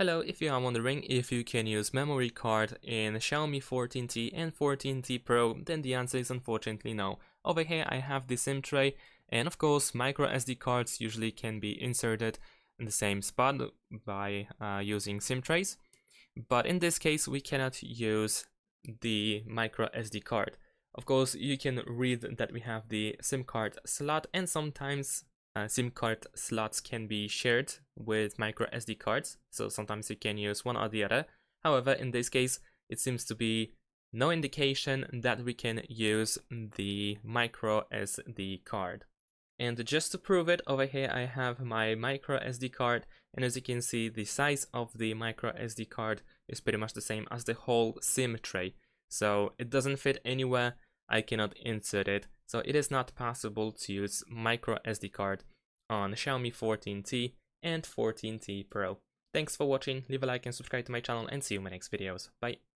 Hello, if you are wondering if you can use memory card in Xiaomi 14T and 14T Pro, then the answer is unfortunately no. Over here I have the SIM tray, and of course microSD cards usually can be inserted in the same spot by using SIM trays, but in this case we cannot use the microSD card. Of course you can read that we have the SIM card slot, and sometimes SIM card slots can be shared with micro SD cards, so sometimes you can use one or the other. However, in this case, it seems to be no indication that we can use the micro SD card. And just to prove it, over here I have my micro SD card, and as you can see, the size of the micro SD card is pretty much the same as the whole SIM tray. So it doesn't fit anywhere, I cannot insert it, so it is not possible to use micro SD card on Xiaomi 14T and 14T Pro. Thanks for watching, leave a like and subscribe to my channel, and see you in my next videos. Bye!